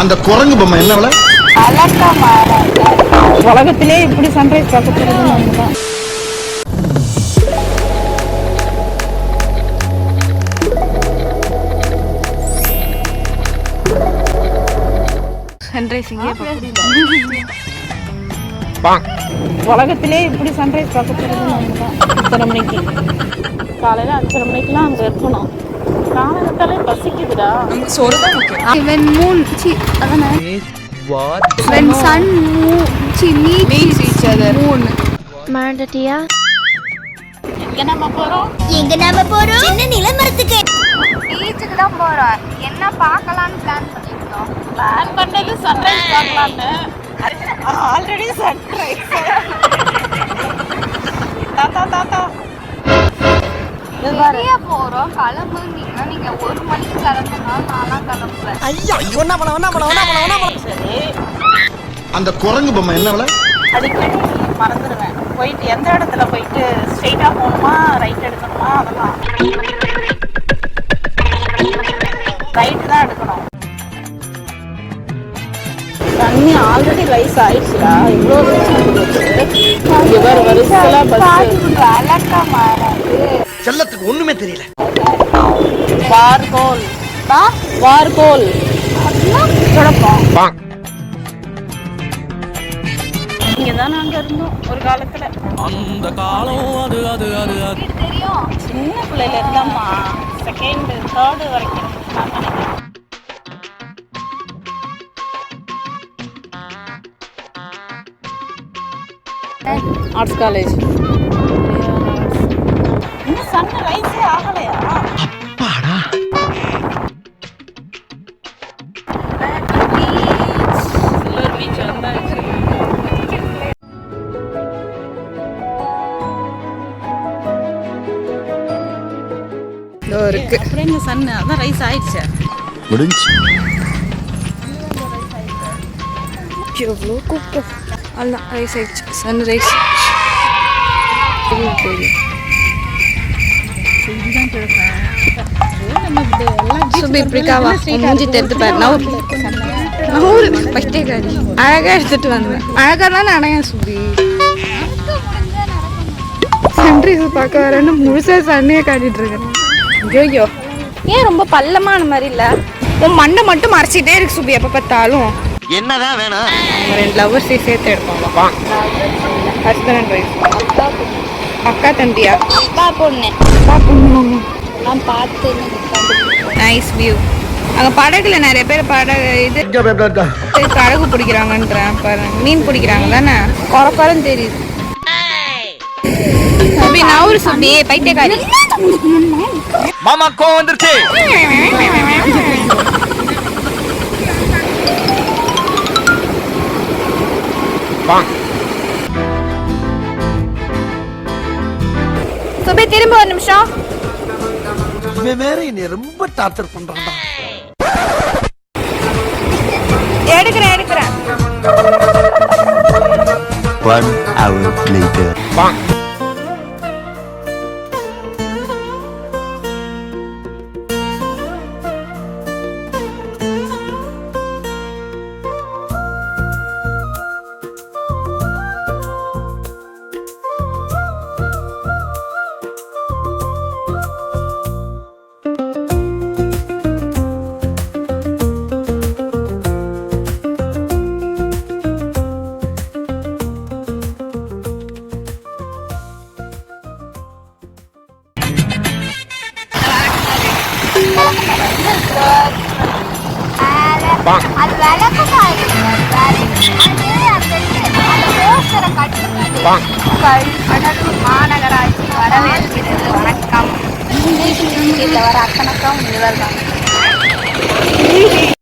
அந்த குரங்கு பொம்மை என்ன விலை? உலகத்திலே இப்படி சன்ரைஸ் பார்க்க போறது தான். சன்ரைஸ் உலகத்திலே இப்படி சன்ரைஸ் பார்க்க போறது தான். 5:30 மணிக்கு காலையில 5:30 மணிக்கெல்லாம் அங்க இருக்கணும். காலையிலே பசிக்குதுடா. நமக்கு சோறு தான் முக்கியம். when moon when sun meets each other moon மறந்துட்டியா? எங்க நம்ம போறோம் சின்ன நிலமரத்துக்கு பீச்சுக்கு தான் போறோம். என்ன பார்க்கலாம்னு பிளான் பண்ணது சன்ரைஸ் பார்க்கலாம்னு. Already sunrise. தாத்தா வெளியே போறோம். கிளம்புனீங்கன்னா நீங்க 1 மணிக்கு கிளம்புனா நான்லாம் கிளம்புறேன். சரி, அந்த குரங்கு பொம்மை என்ன விலை? அடிக்கடி மறந்துடுவேன். போயிட்டு எந்த இடத்துல போயிட்டு ஸ்ட்ரெயிட்டா போகணுமா ரைட் எடுக்கணுமா, அதெல்லாம் ரைட்டு தான் எடுக்கணும். தண்ணி ஆல்ரெடி ரைஸ் ஆயிடுச்சுடா. இவ்வளோ வரிசையா பஸ். அழகா மாறாது. செல்லத்துக்கு ஒண்ணுமே தெரியல. வார்கோல் வார்கோல் குழப்பம். இங்க தான் நாங்க இருந்தோம் ஒரு காலத்துல. அந்த காலம் அது அது அது அது தெரியும். சின்ன பிள்ளைல இருந்தாம்மா 2nd 3rd வரைக்கும் நான் நினைக்கிறேன். Arts college. இன்னும் சன் ரைஸே ஆகலையா? அப்பாடா. சில்வர் பீச் வந்தாச்சு. இருக்கு. அப்படியே இங்க சன் அதான் ரைஸ் ஆயிடுச்சு. முடிஞ்சு. எவ்வளோ கூட்டம். அதான் ரைஸ் ஆயிடுச்சு. Sun rice. சுபி இப்படிக்காவா மூஞ்சி தெரிந்து பாரு. நூறு பைத்தியக்காரி. அழகா எடுத்துட்டு வந்தேன். அழகா தானே அடையன் சுபி. சன்ரைஸ் பார்க்க வரேன்னு முழுசா சன்னையே காட்டிட்டு இருக்கேன். ஐயோ ஏன் ரொம்ப பள்ளமான மாதிரி இல்ல? உன் மண்டை மட்டும் மறைச்சிட்டே இருக்கு சுபி. எப்ப பார்த்தாலும் என்னதான் வேணும்? 2 லவ்வர்ஸை சேர்த்து எடுப்பாங்க. Husband and wife. அக்கா தம்பியா? அப்பா பொண்ணு நான் பார்த்து நைஸ் வியூ. அங்க படகுல நிறைய பேர் இது கடகு பிடிக்கிறாங்கன்றேன் பாருங்க. மீன் பிடிக்கிறாங்க தானே. குறக்குறன்னு தெரியுது. சுபி நவுறு சுபி பைத்தியக்காரி. மாமா கோ வந்துருச்சு. சுபி திரும்ப 1 நிமிஷம். இவன் வேற என்னை ரொம்ப டார்ச்சர் பண்றான்டா. எடுக்கிறேன். 1 hour later. அது விளக்கு மாதிரி மாநகராட்சி வரவேற்கிறது. வணக்கம். இதில் வர அத்தனைக்கும் முதல்வர் தான்.